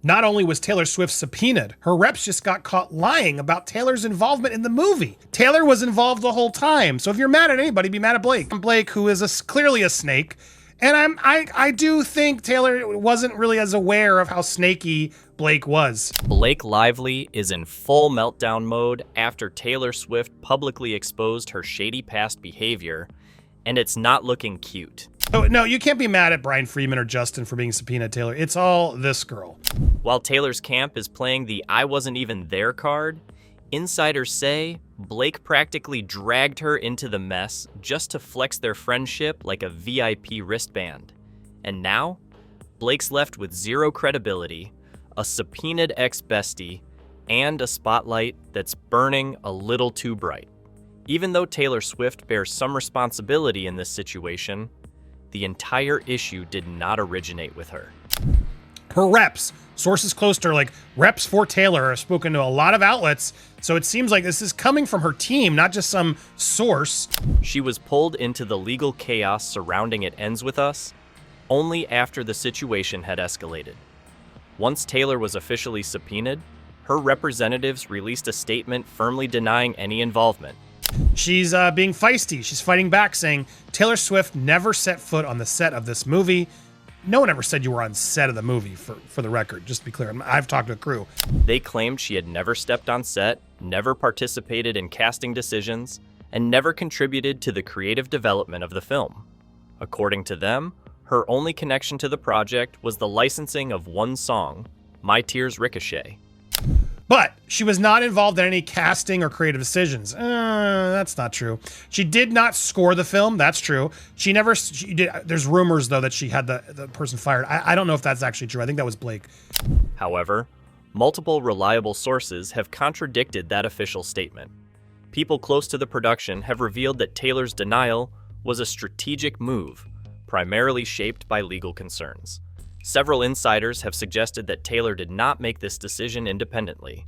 Not only was Taylor Swift subpoenaed, her reps just got caught lying about Taylor's involvement in the movie. Taylor was involved the whole time. So if you're mad at anybody, be mad at Blake. Blake, who is clearly a snake. And I do think Taylor wasn't really as aware of how snaky Blake was. Blake Lively is in full meltdown mode after Taylor Swift publicly exposed her shady past behavior, and it's not looking cute. Oh, no, you can't be mad at Brian Freeman or Justin for being subpoenaed, Taylor. It's all this girl. While Taylor's camp is playing the I wasn't even there card, insiders say Blake practically dragged her into the mess just to flex their friendship like a VIP wristband. And now, Blake's left with zero credibility, a subpoenaed ex-bestie, and a spotlight that's burning a little too bright. Even though Taylor Swift bears some responsibility in this situation, the entire issue did not originate with her. Her reps, sources close to her, like reps for Taylor, have spoken to a lot of outlets, so it seems like this is coming from her team, not just some source. She was pulled into the legal chaos surrounding It Ends With Us only after the situation had escalated. Once Taylor was officially subpoenaed, her representatives released a statement firmly denying any involvement. She's being feisty. She's fighting back, saying Taylor Swift never set foot on the set of this movie. No one ever said you were on set of the movie, for the record, just to be clear. I've talked to a crew. They claimed she had never stepped on set, never participated in casting decisions, and never contributed to the creative development of the film. According to them, her only connection to the project was the licensing of one song, My Tears Ricochet. But she was not involved in any casting or creative decisions. That's not true. She did not score the film. That's true. She did. There's rumors, though, that she had the person fired. I don't know if that's actually true. I think that was Blake. However, multiple reliable sources have contradicted that official statement. People close to the production have revealed that Taylor's denial was a strategic move, primarily shaped by legal concerns. Several insiders have suggested that Taylor did not make this decision independently.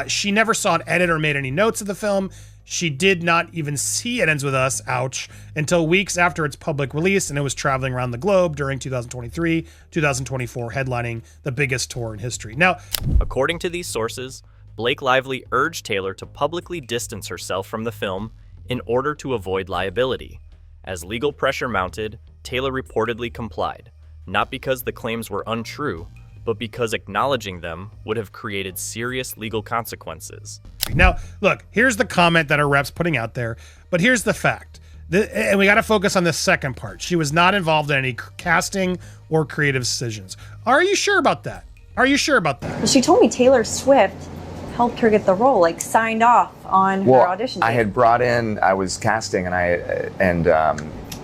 She never saw an edit or made any notes of the film. She did not even see It Ends With Us, ouch, until weeks after its public release, and it was traveling around the globe during 2023, 2024, headlining the biggest tour in history. Now, according to these sources, Blake Lively urged Taylor to publicly distance herself from the film in order to avoid liability. As legal pressure mounted, Taylor reportedly complied. Not because the claims were untrue, but because acknowledging them would have created serious legal consequences. Now, look, here's the comment that her rep's putting out there, but here's the fact. And we got to focus on the second part. She was not involved in any casting or creative decisions. Are you sure about that? Are you sure about that? Well, she told me Taylor Swift helped her get the role, like signed off on her audition tape. I had brought in, I was casting, and I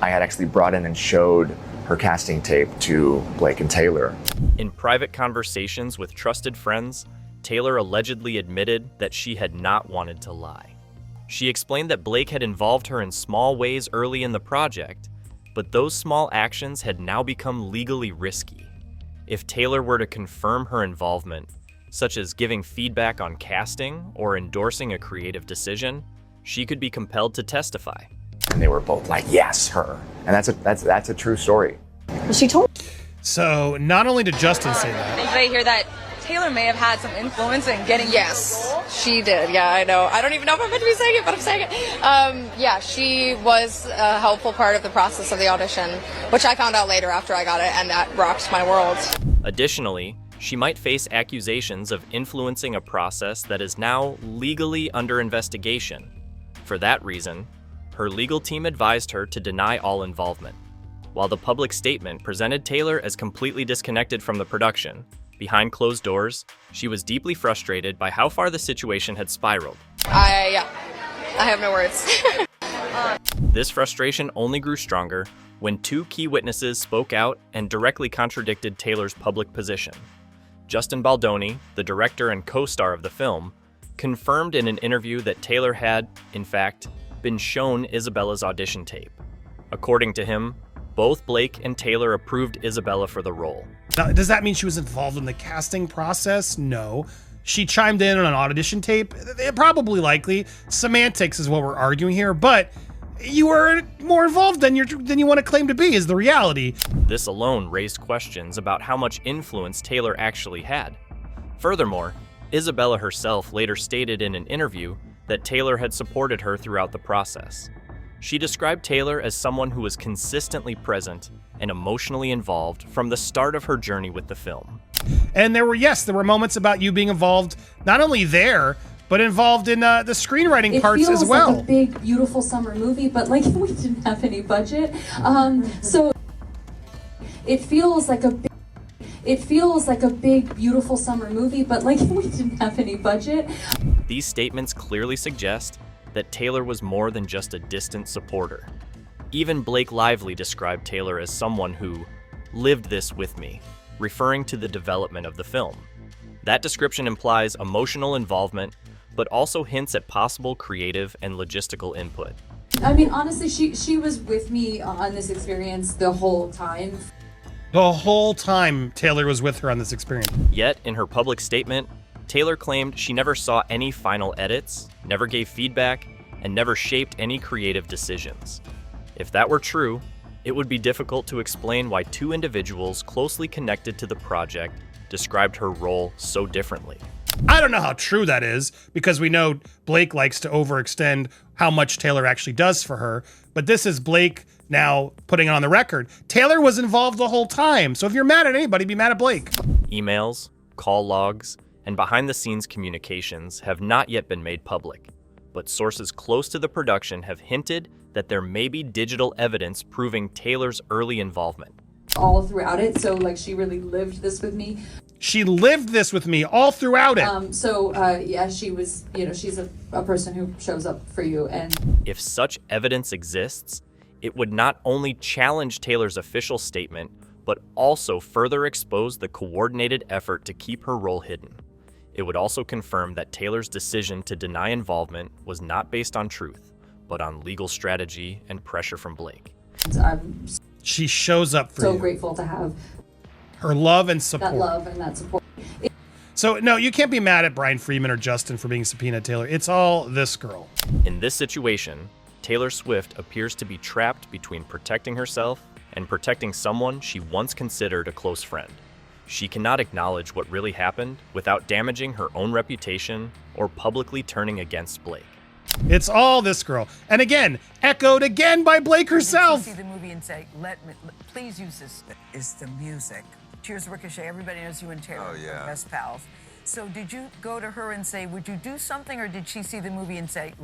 had actually brought in and showed her casting tape to Blake and Taylor. In private conversations with trusted friends, Taylor allegedly admitted that she had not wanted to lie. She explained that Blake had involved her in small ways early in the project, but those small actions had now become legally risky. If Taylor were to confirm her involvement, such as giving feedback on casting or endorsing a creative decision, she could be compelled to testify. And they were both like, yes, her. And that's a true story. Well, she told. So not only did Justin say that. Did they hear that Taylor may have had some influence in getting Yes, she did. Yeah, I know. I don't even know if I'm meant to be saying it, but I'm saying it. Yeah, she was a helpful part of the process of the audition, which I found out later after I got it, and that rocked my world. Additionally, she might face accusations of influencing a process that is now legally under investigation. For that reason, her legal team advised her to deny all involvement. While the public statement presented Taylor as completely disconnected from the production, behind closed doors, she was deeply frustrated by how far the situation had spiraled. I have no words. This frustration only grew stronger when two key witnesses spoke out and directly contradicted Taylor's public position. Justin Baldoni, the director and co-star of the film, confirmed in an interview that Taylor had, in fact, been shown Isabella's audition tape. According to him, both Blake and Taylor approved Isabella for the role. Now, does that mean she was involved in the casting process? No. She chimed in on an audition tape? Probably likely. Semantics is what we're arguing here, but you were more involved than you want to claim to be, is the reality. This alone raised questions about how much influence Taylor actually had. Furthermore, Isabella herself later stated in an interview that Taylor had supported her throughout the process. She described Taylor as someone who was consistently present and emotionally involved from the start of her journey with the film. And there were moments about you being involved, not only there, but involved in the screenwriting parts as well. It feels like a big, beautiful summer movie, but like we didn't have any budget. So it feels like a big, beautiful summer movie, but like we didn't have any budget. These statements clearly suggest that Taylor was more than just a distant supporter. Even Blake Lively described Taylor as someone who lived this with me, referring to the development of the film. That description implies emotional involvement, but also hints at possible creative and logistical input. I mean, honestly, she was with me on this experience the whole time. The whole time Taylor was with her on this experience. Yet, in her public statement, Taylor claimed she never saw any final edits, never gave feedback, and never shaped any creative decisions. If that were true, it would be difficult to explain why two individuals closely connected to the project described her role so differently. I don't know how true that is, because we know Blake likes to overextend how much Taylor actually does for her, but this is Blake now putting it on the record. Taylor was involved the whole time, so if you're mad at anybody, be mad at Blake. Emails, call logs, and behind-the-scenes communications have not yet been made public, but sources close to the production have hinted that there may be digital evidence proving Taylor's early involvement. All throughout it, so like she really lived this with me. She lived this with me all throughout it. Yeah, she was, she's a person who shows up for you. And if such evidence exists, it would not only challenge Taylor's official statement, but also further expose the coordinated effort to keep her role hidden. It would also confirm that Taylor's decision to deny involvement was not based on truth, but on legal strategy and pressure from Blake. She shows up for you. So grateful to have her love and support. That love and that support. So, no, you can't be mad at Brian Freeman or Justin for being subpoenaed Taylor. It's all this girl. In this situation, Taylor Swift appears to be trapped between protecting herself and protecting someone she once considered a close friend. She cannot acknowledge what really happened without damaging her own reputation or publicly turning against Blake. It's all this girl. And again, echoed again by Blake herself. Did you see the movie and say, please use this? It's the music. Cheers, Ricochet. Everybody knows you and Taylor are best pals. So did you go to her and say, would you do something, or did she see the movie and say,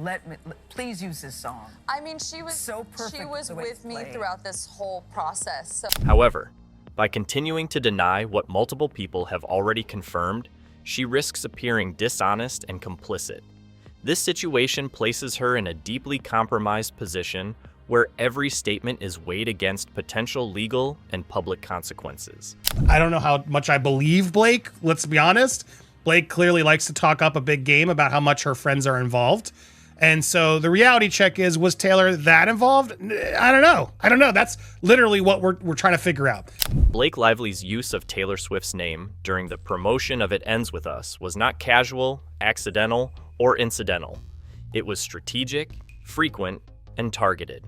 please use this song? I mean, she was so perfect. She was with me throughout this whole process. So. However, by continuing to deny what multiple people have already confirmed, she risks appearing dishonest and complicit. This situation places her in a deeply compromised position where every statement is weighed against potential legal and public consequences. I don't know how much I believe Blake, let's be honest. Blake clearly likes to talk up a big game about how much her friends are involved. And so the reality check is, was Taylor that involved? I don't know. That's literally what we're trying to figure out. Blake Lively's use of Taylor Swift's name during the promotion of It Ends With Us was not casual, accidental, or incidental. It was strategic, frequent, and targeted.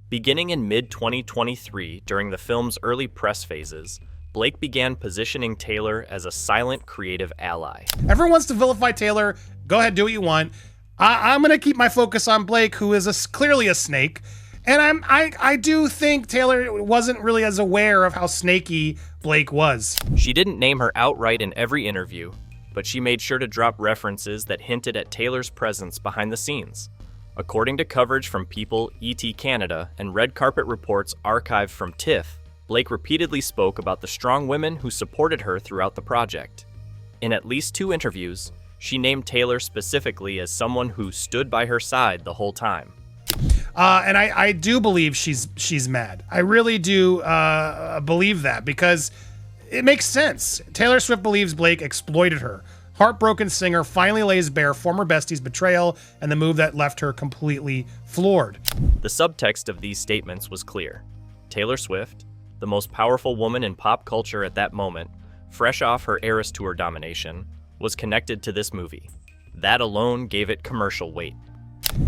Beginning in mid-2023, during the film's early press phases, Blake began positioning Taylor as a silent creative ally. Everyone wants to vilify Taylor. Go ahead, do what you want. I'm going to keep my focus on Blake, who is clearly a snake. And I do think Taylor wasn't really as aware of how snaky Blake was. She didn't name her outright in every interview, but she made sure to drop references that hinted at Taylor's presence behind the scenes. According to coverage from People, ET Canada, and red carpet reports archived from TIFF, Blake repeatedly spoke about the strong women who supported her throughout the project. In at least 2 interviews, she named Taylor specifically as someone who stood by her side the whole time. And I do believe she's mad. I really do believe that, because it makes sense. Taylor Swift believes Blake exploited her. Heartbroken singer finally lays bare former bestie's betrayal and the move that left her completely floored. The subtext of these statements was clear. Taylor Swift, the most powerful woman in pop culture at that moment, fresh off her Eras Tour domination, was connected to this movie. That alone gave it commercial weight.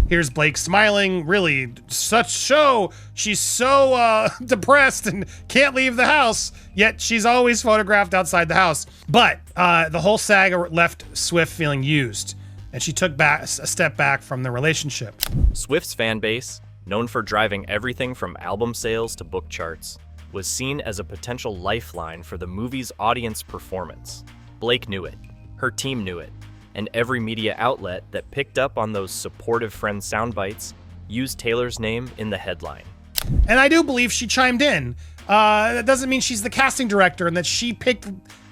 Here's Blake smiling, really she's so depressed and can't leave the house, yet she's always photographed outside the house. But the whole saga left Swift feeling used, and she took a step back from the relationship. Swift's fan base, known for driving everything from album sales to book charts, was seen as a potential lifeline for the movie's audience performance. Blake knew it, her team knew it, and every media outlet that picked up on those supportive friend sound bites used Taylor's name in the headline. And I do believe she chimed in. That doesn't mean she's the casting director and that she picked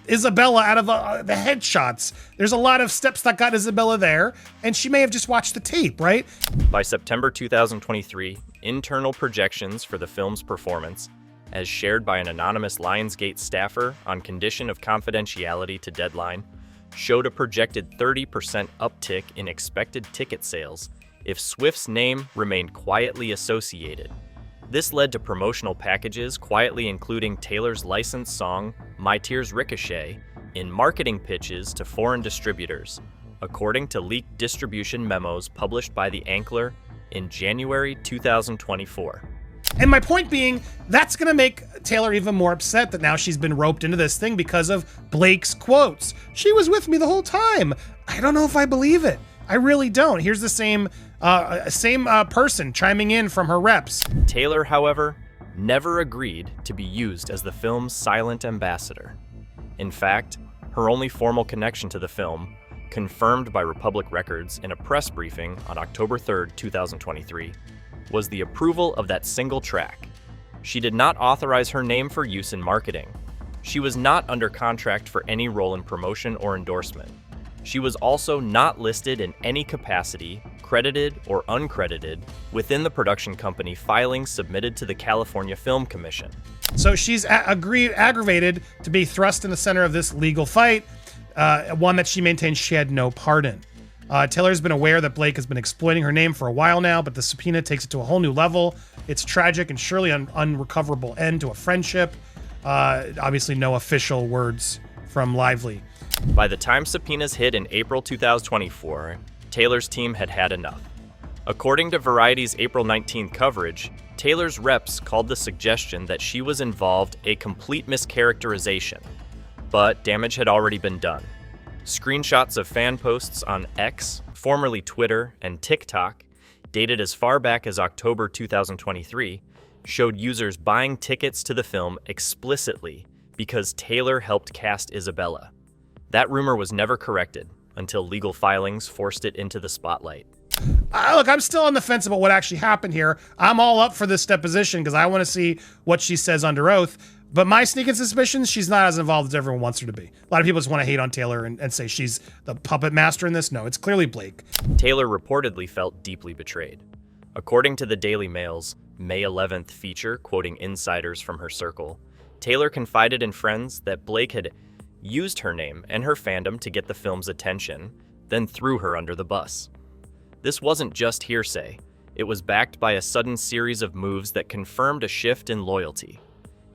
Isabella out of the headshots. There's a lot of steps that got Isabella there, and she may have just watched the tape, right? By September 2023, internal projections for the film's performance, as shared by an anonymous Lionsgate staffer on condition of confidentiality to Deadline, showed a projected 30% uptick in expected ticket sales if Swift's name remained quietly associated. This led to promotional packages quietly including Taylor's licensed song, My Tears Ricochet, in marketing pitches to foreign distributors, according to leaked distribution memos published by The Ankler in January 2024. And my point being, that's going to make Taylor even more upset that now she's been roped into this thing because of Blake's quotes. She was with me the whole time. I don't know if I believe it. I really don't. Here's the same person chiming in from her reps. Taylor, however, never agreed to be used as the film's silent ambassador. In fact, her only formal connection to the film, confirmed by Republic Records in a press briefing on October 3, 2023, was the approval of that single track. She did not authorize her name for use in marketing. She was not under contract for any role in promotion or endorsement. She was also not listed in any capacity, credited or uncredited, within the production company filings submitted to the California Film Commission. So she's aggravated to be thrust in the center of this legal fight, one that she maintains she had no part in. Taylor's been aware that Blake has been exploiting her name for a while now, but the subpoena takes it to a whole new level. It's tragic and surely an unrecoverable end to a friendship. Obviously, no official words from Lively. By the time subpoenas hit in April 2024, Taylor's team had had enough. According to Variety's April 19 coverage, Taylor's reps called the suggestion that she was involved a complete mischaracterization, but damage had already been done. Screenshots of fan posts on X, formerly Twitter, and TikTok, dated as far back as October 2023, showed users buying tickets to the film explicitly because Taylor helped cast Isabella. That rumor was never corrected until legal filings forced it into the spotlight. Look, I'm still on the fence about what actually happened here. I'm all up for this deposition because I want to see what she says under oath. But my sneaking suspicions, she's not as involved as everyone wants her to be. A lot of people just want to hate on Taylor and say she's the puppet master in this. No, it's clearly Blake. Taylor reportedly felt deeply betrayed. According to the Daily Mail's May 11th feature, quoting insiders from her circle, Taylor confided in friends that Blake had used her name and her fandom to get the film's attention, then threw her under the bus. This wasn't just hearsay. It was backed by a sudden series of moves that confirmed a shift in loyalty.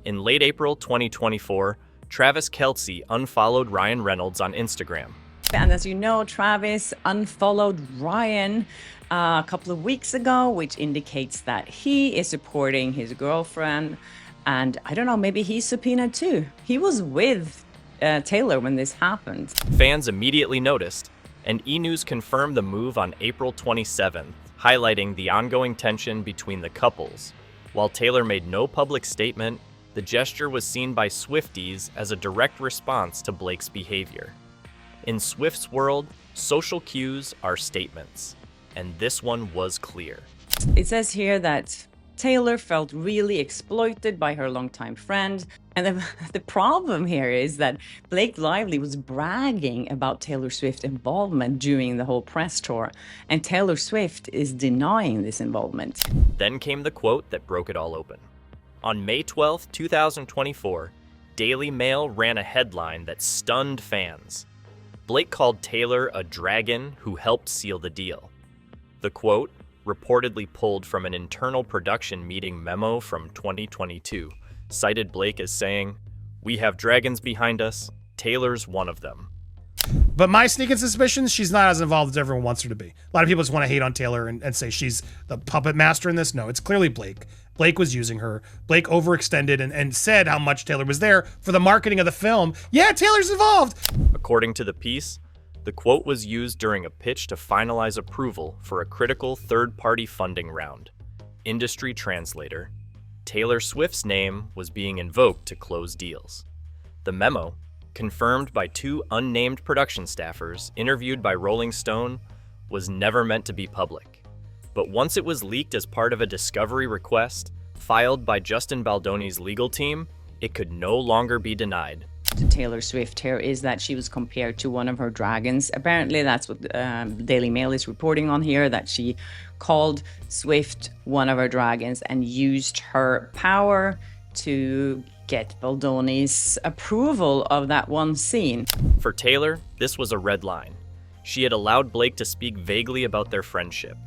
In late April 2024, Travis Kelce unfollowed Ryan Reynolds on Instagram. And as you know, Travis unfollowed Ryan a couple of weeks ago, which indicates that he is supporting his girlfriend. And I don't know, maybe he's subpoenaed too. He was with Taylor when this happened. Fans immediately noticed, and E! News confirmed the move on April 27th, highlighting the ongoing tension between the couples. While Taylor made no public statement, the gesture was seen by Swifties as a direct response to Blake's behavior. In Swift's world, social cues are statements, and this one was clear. It says here that Taylor felt really exploited by her longtime friend. And the problem here is that Blake Lively was bragging about Taylor Swift's involvement during the whole press tour, and Taylor Swift is denying this involvement. Then came the quote that broke it all open. On May 12, 2024, Daily Mail ran a headline that stunned fans. Blake called Taylor a dragon who helped seal the deal. The quote, reportedly pulled from an internal production meeting memo from 2022, cited Blake as saying, "We have dragons behind us. Taylor's one of them." But my sneaking suspicions, she's not as involved as everyone wants her to be. A lot of people just want to hate on Taylor and say she's the puppet master in this. No, it's clearly Blake. Blake was using her. Blake overextended and said how much Taylor was there for the marketing of the film. Yeah, Taylor's involved. According to the piece, the quote was used during a pitch to finalize approval for a critical third-party funding round. Industry translator: Taylor Swift's name was being invoked to close deals. The memo, confirmed by 2 unnamed production staffers interviewed by Rolling Stone, was never meant to be public. But once it was leaked as part of a discovery request filed by Justin Baldoni's legal team, it could no longer be denied. To Taylor Swift here is that she was compared to one of her dragons. Apparently that's what Daily Mail is reporting on here, that she called Swift one of her dragons and used her power to get Baldoni's approval of that one scene. For Taylor, this was a red line. She had allowed Blake to speak vaguely about their friendship.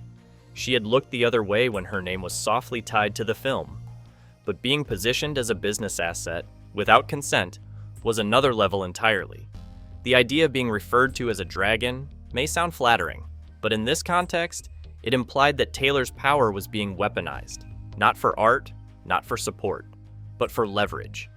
She had looked the other way when her name was softly tied to the film. But being positioned as a business asset, without consent, was another level entirely. The idea of being referred to as a dragon may sound flattering, but in this context, it implied that Taylor's power was being weaponized, not for art, not for support, but for leverage.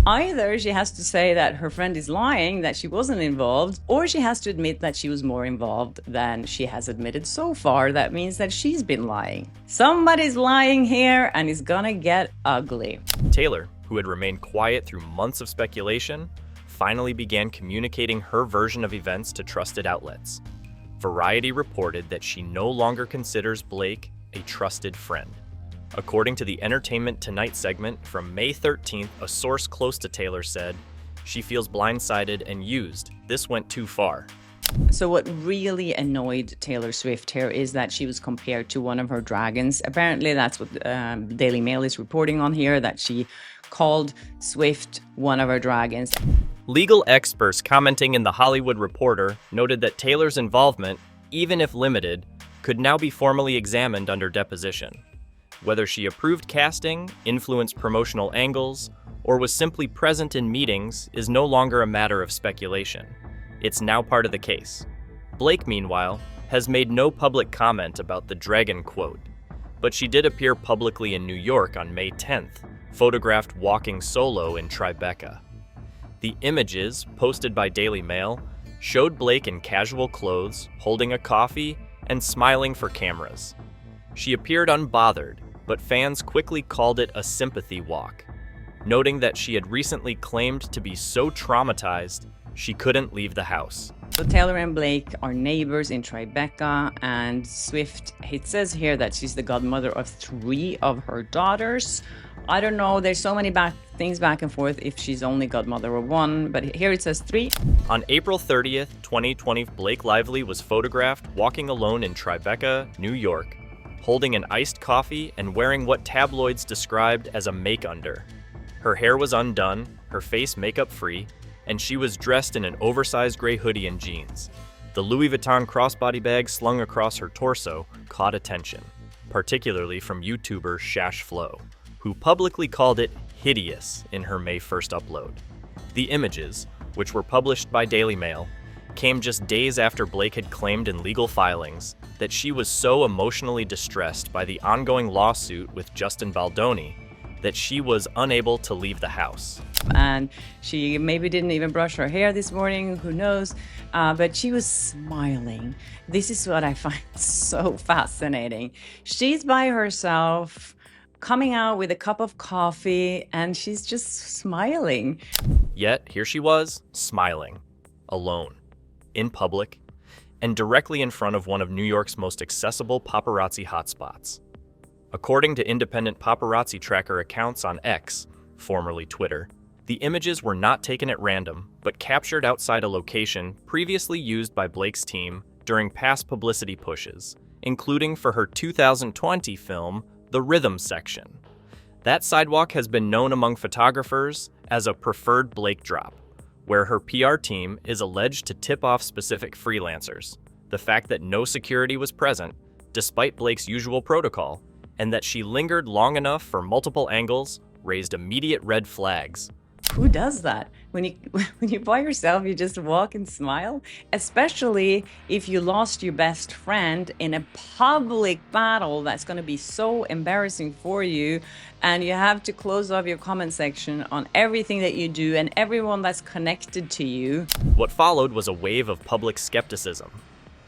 Either she has to say that her friend is lying, that she wasn't involved, or she has to admit that she was more involved than she has admitted so far. That means that she's been lying. Somebody's lying here, and it's gonna get ugly. Taylor, who had remained quiet through months of speculation, finally began communicating her version of events to trusted outlets. Variety reported that she no longer considers Blake a trusted friend. According to the Entertainment Tonight segment from May 13th, a source close to Taylor said, "She feels blindsided and used. This went too far." So what really annoyed Taylor Swift here is that she was compared to one of her dragons. Apparently that's what Daily Mail is reporting on here, that she called Swift one of her dragons. Legal experts commenting in The Hollywood Reporter noted that Taylor's involvement, even if limited, could now be formally examined under deposition. Whether she approved casting, influenced promotional angles, or was simply present in meetings is no longer a matter of speculation. It's now part of the case. Blake, meanwhile, has made no public comment about the dragon quote, but she did appear publicly in New York on May 10th, photographed walking solo in Tribeca. The images, posted by Daily Mail, showed Blake in casual clothes, holding a coffee, and smiling for cameras. She appeared unbothered, but fans quickly called it a sympathy walk, noting that she had recently claimed to be so traumatized she couldn't leave the house. So Taylor and Blake are neighbors in Tribeca, and Swift, it says here that she's the godmother of 3 of her daughters. I don't know, there's so many things back and forth if she's only godmother of 1, but here it says 3. On April 30th, 2020, Blake Lively was photographed walking alone in Tribeca, New York, holding an iced coffee and wearing what tabloids described as a make-under. Her hair was undone, her face makeup-free, and she was dressed in an oversized gray hoodie and jeans. The Louis Vuitton crossbody bag slung across her torso caught attention, particularly from YouTuber Shash Flow, who publicly called it hideous in her May 1st upload. The images, which were published by Daily Mail, came just days after Blake had claimed in legal filings that she was so emotionally distressed by the ongoing lawsuit with Justin Baldoni that she was unable to leave the house. And she maybe didn't even brush her hair this morning, who knows, but she was smiling. This is what I find so fascinating. She's by herself, coming out with a cup of coffee, and she's just smiling. Yet here she was, smiling, alone, in public, and directly in front of one of New York's most accessible paparazzi hotspots. According to independent paparazzi tracker accounts on X, formerly Twitter, the images were not taken at random, but captured outside a location previously used by Blake's team during past publicity pushes, including for her 2020 film, The Rhythm Section. That sidewalk has been known among photographers as a preferred Blake drop, where her PR team is alleged to tip off specific freelancers. The fact that no security was present, despite Blake's usual protocol, and that she lingered long enough for multiple angles raised immediate red flags. Who does that? when you when you're by yourself, you just walk and smile, especially if you lost your best friend in a public battle that's going to be so embarrassing for you, and you have to close off your comment section on everything that you do and everyone that's connected to you. What followed was a wave of public skepticism.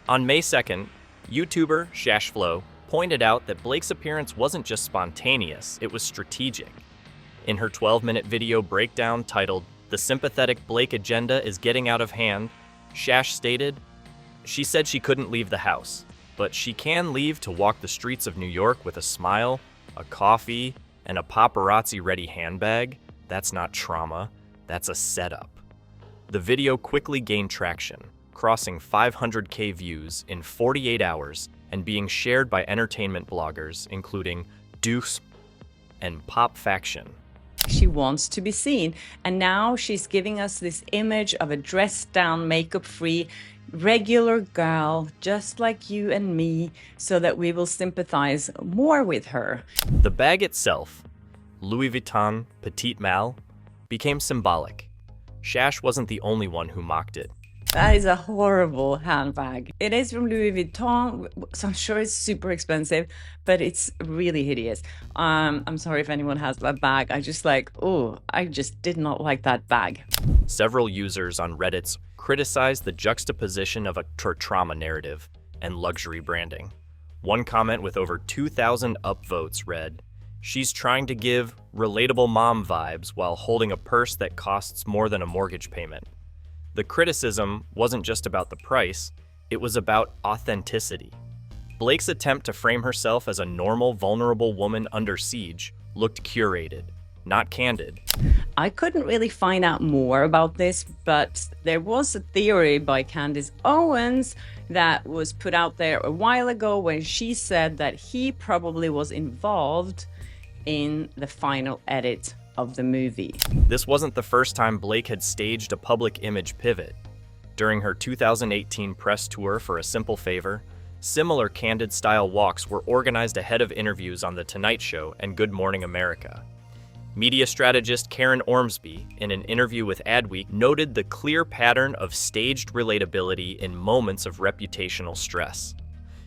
On May 2nd, YouTuber Shashflo pointed out that Blake's appearance wasn't just spontaneous, it was strategic. In her 12-minute video breakdown titled "The Sympathetic Blake Agenda is Getting Out of Hand," Shash stated, "She said she couldn't leave the house, but she can leave to walk the streets of New York with a smile, a coffee, and a paparazzi-ready handbag. That's not trauma, that's a setup." The video quickly gained traction, crossing 500K views in 48 hours and being shared by entertainment bloggers including Deuce and Pop Faction. She wants to be seen, and now she's giving us this image of a dressed down, makeup-free, regular girl, just like you and me, so that we will sympathize more with her. The bag itself, Louis Vuitton Petite Mal, became symbolic. Shash wasn't the only one who mocked it. That is a horrible handbag. It is from Louis Vuitton, so I'm sure it's super expensive, but it's really hideous. I'm sorry if anyone has that bag. I just did not like that bag. Several users on Reddit criticized the juxtaposition of a trauma narrative and luxury branding. One comment with over 2,000 upvotes read, "She's trying to give relatable mom vibes while holding a purse that costs more than a mortgage payment." The criticism wasn't just about the price, it was about authenticity. Blake's attempt to frame herself as a normal, vulnerable woman under siege looked curated, not candid. I couldn't really find out more about this, but there was a theory by Candace Owens that was put out there a while ago when she said that he probably was involved in the final edit of the movie. This wasn't the first time Blake had staged a public image pivot. During her 2018 press tour for A Simple Favor, similar candid-style walks were organized ahead of interviews on The Tonight Show and Good Morning America. Media strategist Karen Ormsby, in an interview with Adweek, noted the clear pattern of staged relatability in moments of reputational stress.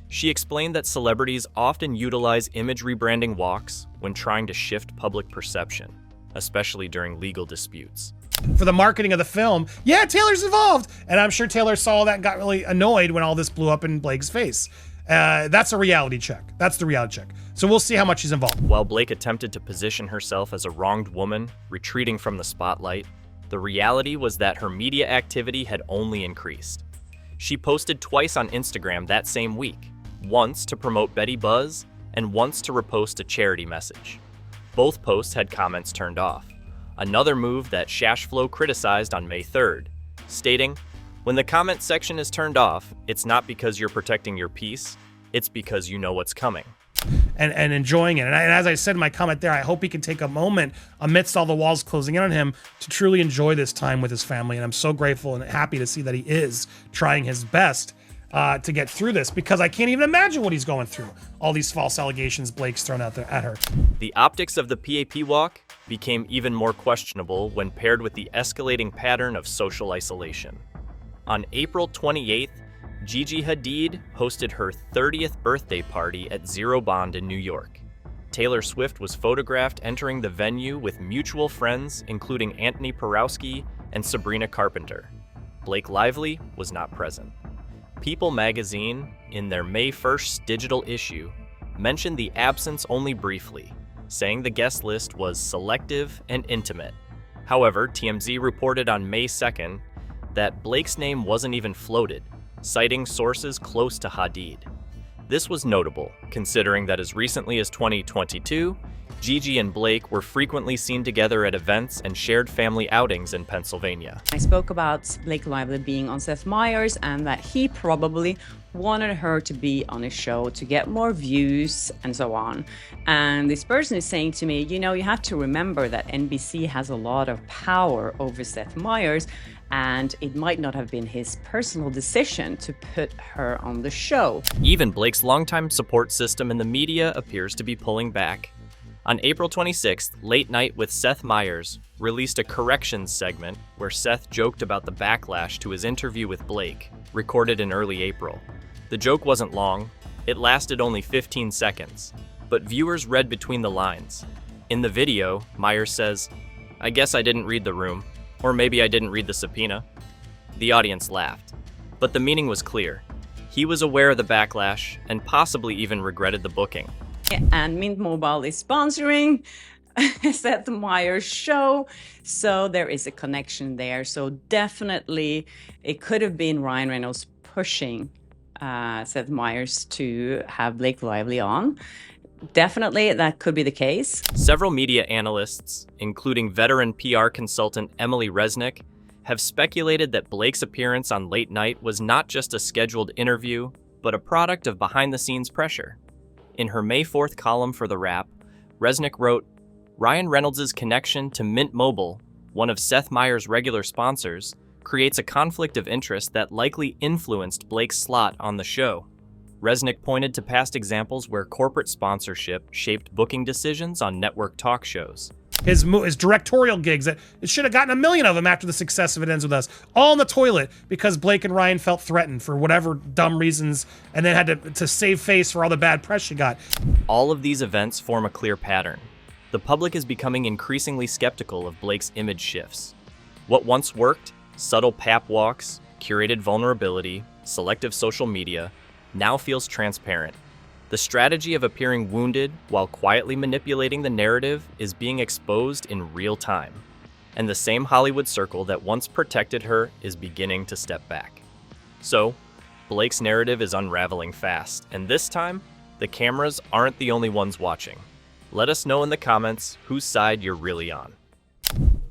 She explained that celebrities often utilize image rebranding walks when trying to shift public perception, especially during legal disputes. For the marketing of the film, yeah, Taylor's involved. And I'm sure Taylor saw that and got really annoyed when all this blew up in Blake's face. That's a reality check. That's the reality check. So we'll see how much she's involved. While Blake attempted to position herself as a wronged woman, retreating from the spotlight, the reality was that her media activity had only increased. She posted twice on Instagram that same week, once to promote Betty Buzz and once to repost a charity message. Both posts had comments turned off, another move that Shashflo criticized on May 3rd, stating, "When the comment section is turned off, it's not because you're protecting your peace, it's because you know what's coming." And enjoying it. And as I said in my comment there, I hope he can take a moment amidst all the walls closing in on him to truly enjoy this time with his family. And I'm so grateful and happy to see that he is trying his best to get through this, because I can't even imagine what he's going through. All these false allegations Blake's thrown out there at her. The optics of the PAP walk became even more questionable when paired with the escalating pattern of social isolation. On April 28th, Gigi Hadid hosted her 30th birthday party at Zero Bond in New York. Taylor Swift was photographed entering the venue with mutual friends including Anthony Porowski and Sabrina Carpenter. Blake Lively was not present. People magazine, in their May 1st digital issue, mentioned the absence only briefly, saying the guest list was selective and intimate. However, TMZ reported on May 2nd that Blake's name wasn't even floated, citing sources close to Hadid. This was notable, considering that as recently as 2022, Gigi and Blake were frequently seen together at events and shared family outings in Pennsylvania. I spoke about Blake Lively being on Seth Meyers and that he probably wanted her to be on his show to get more views and so on. And this person is saying to me, you know, you have to remember that NBC has a lot of power over Seth Meyers, and it might not have been his personal decision to put her on the show. Even Blake's longtime support system in the media appears to be pulling back. On April 26th, Late Night with Seth Meyers released a corrections segment where Seth joked about the backlash to his interview with Blake, recorded in early April. The joke wasn't long, it lasted only 15 seconds, but viewers read between the lines. In the video, Meyers says, "I guess I didn't read the room, or maybe I didn't read the subpoena." The audience laughed, but the meaning was clear. He was aware of the backlash and possibly even regretted the booking. And Mint Mobile is sponsoring Seth Meyers' show, so there is a connection there. So definitely it could have been Ryan Reynolds pushing Seth Meyers to have Blake Lively on. Definitely that could be the case. Several media analysts, including veteran PR consultant Emily Resnick, have speculated that Blake's appearance on Late Night was not just a scheduled interview, but a product of behind-the-scenes pressure. In her May 4th column for The Wrap, Resnick wrote, "Ryan Reynolds' connection to Mint Mobile, one of Seth Meyers' regular sponsors, creates a conflict of interest that likely influenced Blake's slot on the show." Resnick pointed to past examples where corporate sponsorship shaped booking decisions on network talk shows. His directorial gigs, that it should have gotten 1 million of them after the success of It Ends With Us, all in the toilet because Blake and Ryan felt threatened for whatever dumb reasons and then had to save face for all the bad press she got. All of these events form a clear pattern. The public is becoming increasingly skeptical of Blake's image shifts. What once worked, subtle pap walks, curated vulnerability, selective social media, now feels transparent. The strategy of appearing wounded while quietly manipulating the narrative is being exposed in real time. And the same Hollywood circle that once protected her is beginning to step back. So, Blake's narrative is unraveling fast, and this time, the cameras aren't the only ones watching. Let us know in the comments whose side you're really on.